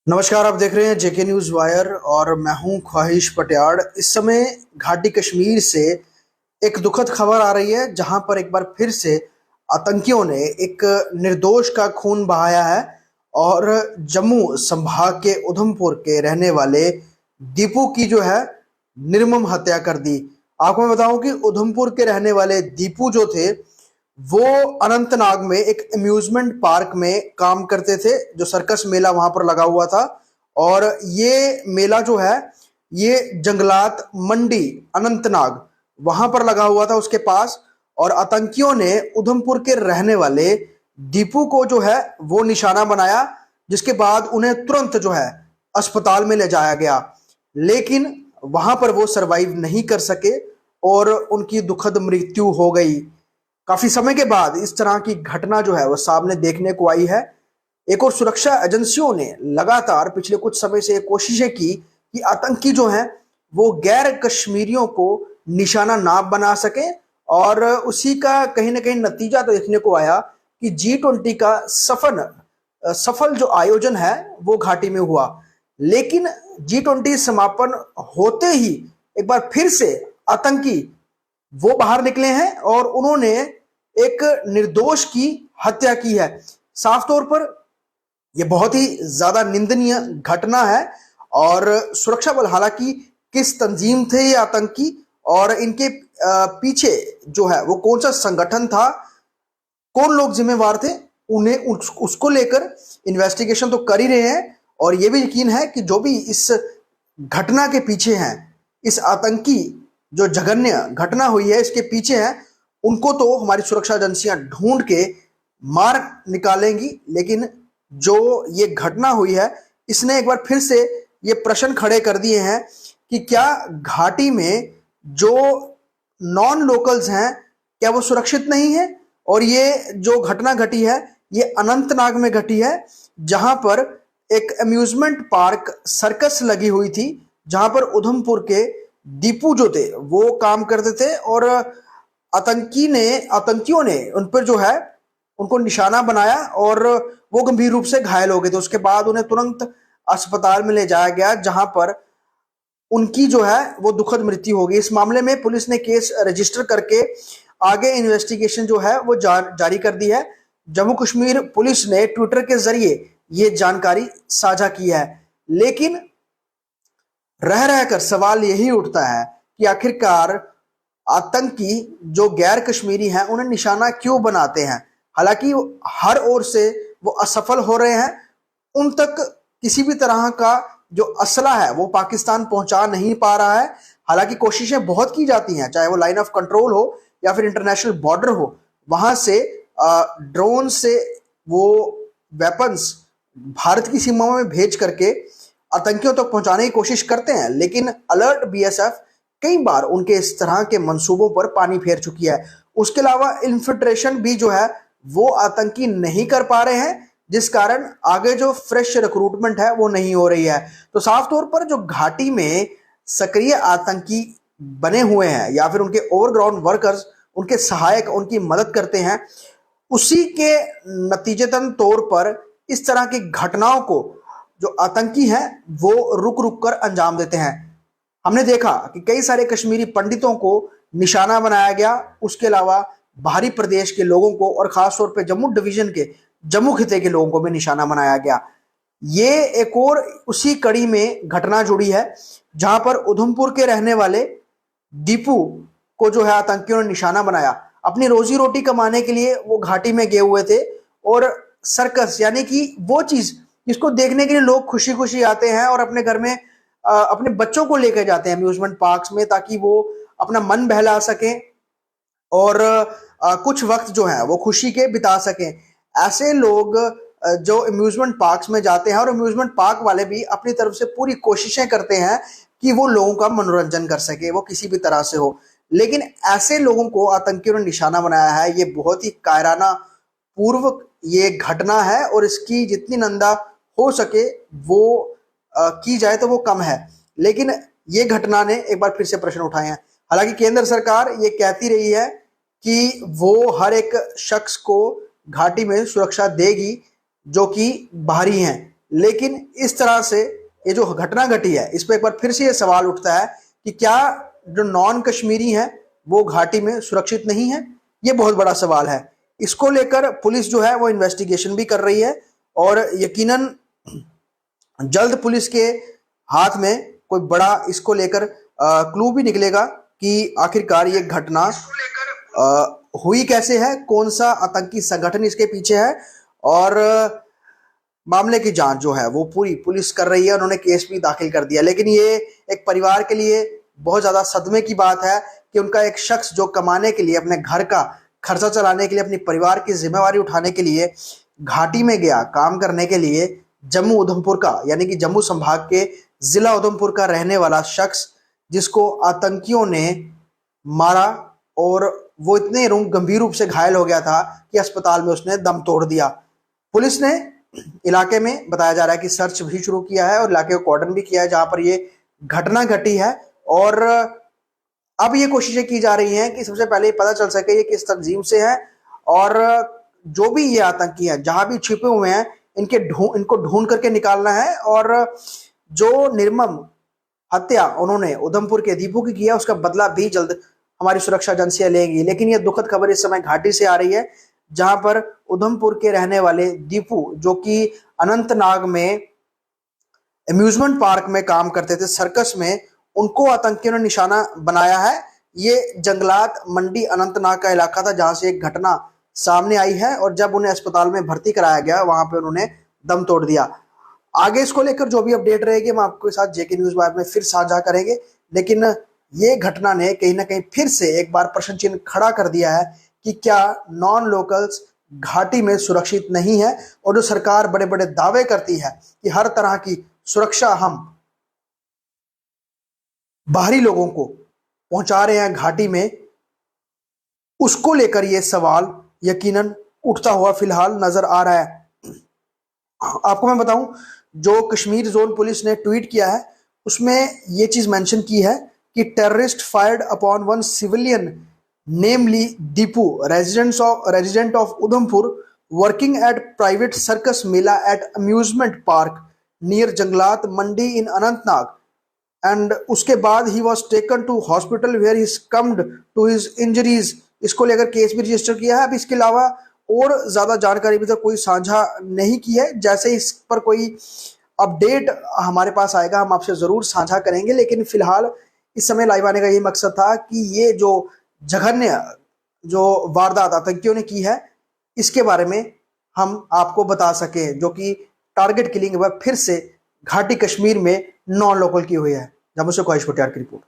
नमस्कार, आप देख रहे हैं जेके न्यूज़ वायर और मैं हूं ख्वाहिश पटियाड़। इस समय घाटी कश्मीर से एक दुखद खबर आ रही है, जहां पर एक बार फिर से आतंकियों ने एक निर्दोष का खून बहाया है और जम्मू संभाग के उधमपुर के रहने वाले दीपू की जो है निर्मम हत्या कर दी। आपको मैं बताऊं कि उधमपुर के रहने वाले दीपू जो थे वो अनंतनाग में एक अम्यूजमेंट पार्क में काम करते थे, जो सर्कस मेला वहां पर लगा हुआ था। और ये मेला जो है ये जंगलात मंडी अनंतनाग वहां पर लगा हुआ था उसके पास। और आतंकियों ने उधमपुर के रहने वाले दीपू को जो है वो निशाना बनाया, जिसके बाद उन्हें तुरंत जो है अस्पताल में ले जाया गया, लेकिन वहां पर वो सरवाइव नहीं कर सके और उनकी दुखद मृत्यु हो गई। काफी समय के बाद इस तरह की घटना जो है वो सामने देखने को आई है। एक और सुरक्षा एजेंसियों ने लगातार पिछले कुछ समय से कोशिशें की कि आतंकी जो हैं वो गैर कश्मीरियों को निशाना ना बना सके, और उसी का कहीं ना कहीं नतीजा तो देखने को आया कि G20 का सफल जो आयोजन है वो घाटी में हुआ। लेकिन G20 समापन होते ही एक बार फिर से आतंकी वो बाहर निकले हैं और उन्होंने एक निर्दोष की हत्या की है। साफ तौर पर यह बहुत ही ज्यादा निंदनीय घटना है। और सुरक्षा बल, हालांकि किस तंजीम थे ये आतंकी और इनके पीछे जो है वो कौन सा संगठन था, कौन लोग जिम्मेवार थे, उन्हें उसको लेकर इन्वेस्टिगेशन तो कर ही रहे हैं। और यह भी यकीन है कि जो भी इस घटना के पीछे हैं, इस आतंकी जो जघन्य घटना हुई है इसके पीछे हैं, उनको तो हमारी सुरक्षा एजेंसियां ढूंढ के मार निकालेंगी। लेकिन जो ये घटना हुई है इसने एक बार फिर से ये प्रश्न खड़े कर दिए हैं कि क्या घाटी में जो नॉन लोकल्स हैं क्या वो सुरक्षित नहीं है। और ये जो घटना घटी है ये अनंतनाग में घटी है, जहां पर एक अम्यूजमेंट पार्क सर्कस लगी हुई थी, जहां पर उधमपुर के दीपू जो थे वो काम करते थे। और आतंकियों ने उन पर जो है उनको निशाना बनाया और वो गंभीर रूप से घायल हो गए थे। उसके बाद उन्हें तुरंत अस्पताल में ले जाया गया, जहां पर उनकी जो है वो दुखद मृत्यु हो गई। इस मामले में पुलिस ने केस रजिस्टर करके आगे इन्वेस्टिगेशन जो है वो जारी कर दी है। जम्मू कश्मीर पुलिस ने ट्विटर के जरिए ये जानकारी साझा की है। लेकिन रह रहकर सवाल यही उठता है कि आखिरकार आतंकी जो गैर कश्मीरी हैं उन्हें निशाना क्यों बनाते हैं। हालांकि हर ओर से वो असफल हो रहे हैं, उन तक किसी भी तरह का जो असला है वो पाकिस्तान पहुंचा नहीं पा रहा है। हालांकि कोशिशें बहुत की जाती हैं, चाहे वो लाइन ऑफ कंट्रोल हो या फिर इंटरनेशनल बॉर्डर हो, वहां से ड्रोन से वो वेपन्स भारत की सीमाओं में भेज करके आतंकियों तक पहुंचाने की कोशिश करते हैं। लेकिन अलर्ट बीएसएफ कई बार उनके इस तरह के मंसूबों पर पानी फेर चुकी है। उसके अलावा इन्फिल्ट्रेशन भी जो है वो आतंकी नहीं कर पा रहे हैं, जिस कारण आगे जो फ्रेश रिक्रूटमेंट है वो नहीं हो रही है। तो साफ तौर पर जो घाटी में सक्रिय आतंकी बने हुए हैं या फिर उनके ओवरग्राउंड वर्कर्स, उनके सहायक उनकी मदद करते हैं, उसी के नतीजतन तौर पर इस तरह की घटनाओं को जो आतंकी हैं वो रुक रुक कर अंजाम देते हैं। हमने देखा कि कई सारे कश्मीरी पंडितों को निशाना बनाया गया, उसके अलावा बाहरी प्रदेश के लोगों को और खासतौर पे जम्मू डिवीजन के, जम्मू खिते के लोगों को भी निशाना बनाया गया। ये एक और उसी कड़ी में घटना जुड़ी है, जहां पर उधमपुर के रहने वाले दीपू को जो है आतंकियों ने निशाना बनाया। अपनी रोजी रोटी कमाने के लिए वो घाटी में गए हुए थे और सर्कस यानी कि वो चीज जिसको देखने के लिए लोग खुशी खुशी आते हैं और अपने घर में अपने बच्चों को लेकर जाते हैं अम्यूजमेंट पार्क्स में, ताकि वो अपना मन बहला सकें और कुछ वक्त जो है वो खुशी के बिता सकें। ऐसे लोग जो अम्यूजमेंट पार्क्स में जाते हैं, और अम्यूजमेंट पार्क वाले भी अपनी तरफ से पूरी कोशिशें करते हैं कि वो लोगों का मनोरंजन कर सके, वो किसी भी तरह से हो। लेकिन ऐसे लोगों को आतंकियों ने निशाना बनाया है। ये बहुत ही कायराना पूर्व ये घटना है और इसकी जितनी निंदा हो सके वो की जाए तो वो कम है। लेकिन ये घटना ने एक बार फिर से प्रश्न उठाए हैं। हालांकि केंद्र सरकार ये कहती रही है कि वो हर एक शख्स को घाटी में सुरक्षा देगी जो कि बाहरी हैं, लेकिन इस तरह से ये जो घटना घटी है इस पर एक बार फिर से ये सवाल उठता है कि क्या जो नॉन कश्मीरी हैं वो घाटी में सुरक्षित नहीं है। ये बहुत बड़ा सवाल है। इसको लेकर पुलिस जो है वो इन्वेस्टिगेशन भी कर रही है और यकीनन जल्द पुलिस के हाथ में कोई बड़ा इसको लेकर क्लू भी निकलेगा कि आखिरकार ये घटना हुई कैसे है, कौन सा आतंकी संगठन इसके पीछे है। और मामले की जांच जो है वो पूरी पुलिस कर रही है। उन्होंने केस भी दाखिल कर दिया। लेकिन ये एक परिवार के लिए बहुत ज्यादा सदमे की बात है कि उनका एक शख्स जो कमाने के लिए, अपने घर का खर्चा चलाने के लिए, अपनी परिवार की जिम्मेवारी उठाने के लिए घाटी में गया काम करने के लिए, जम्मू उधमपुर का यानी कि जम्मू संभाग के जिला उधमपुर का रहने वाला शख्स जिसको आतंकियों ने मारा और वो इतने गंभीर रूप से घायल हो गया था कि अस्पताल में उसने दम तोड़ दिया। पुलिस ने इलाके में बताया जा रहा है कि सर्च भी शुरू किया है और इलाके को कॉर्डन भी किया है जहां पर ये घटना घटी है। और अब ये कोशिशें की जा रही हैं कि सबसे पहले पता चल सके ये किस तंजीम से है और जो भी ये आतंकी हैं जहां भी छिपे हुए हैं इनको ढूंढ करके निकालना है। और जो निर्मम हत्या उन्होंने उधमपुर के दीपू की किया उसका बदला भी जल्द हमारी सुरक्षा एजेंसियां लेंगी। लेकिन यह दुखद खबर इस समय घाटी से आ रही है जहां पर उधमपुर के रहने वाले दीपू जो कि अनंतनाग में अम्यूजमेंट पार्क में काम करते थे, सर्कस में, उनको आतंकियों ने निशाना बनाया है। ये जंगलात मंडी अनंतनाग का इलाका था जहां से एक घटना सामने आई है और जब उन्हें अस्पताल में भर्ती कराया गया वहां पे उन्होंने दम तोड़ दिया। आगे इसको लेकर जो भी अपडेट रहेगी हम आपके साथ जेके न्यूज बाद में फिर साझा करेंगे। लेकिन ये घटना ने कहीं ना कहीं फिर से एक बार प्रश्न चिन्ह खड़ा कर दिया है कि क्या नॉन लोकल्स घाटी में सुरक्षित नहीं है। और जो सरकार बड़े बड़े दावे करती है कि हर तरह की सुरक्षा हम बाहरी लोगों को पहुंचा रहे हैं घाटी में, उसको लेकर यह सवाल यकीनन उठता हुआ फिलहाल नजर आ रहा है। आपको मैं बताऊं जो कश्मीर जोन पुलिस ने ट्वीट किया है उसमें यह चीज मेंशन की है कि terrorist fired upon one civilian namely Deepu resident of Udhampur working at private circus mela at amusement park near Janglat Mandi in Anantnag and उसके बाद he was taken to hospital where he succumbed to his injuries. इसको लेकर केस भी register किया है। अब इसके अलावा और ज्यादा जानकारी भी तो कोई साझा नहीं की है। जैसे इस पर कोई अपडेट हमारे पास आएगा हम आपसे जरूर साझा करेंगे। लेकिन फिलहाल इस समय लाइव आने का ये मकसद था कि ये जो जघन्य जो वारदात आतंकियों ने की है इसके बारे में हम आपको बता सकें, जो कि टारगेट किलिंग फिर से घाटी कश्मीर में नॉन लोकल की हुई है। जम्मू से ख्वाहिश भटियार की रिपोर्ट।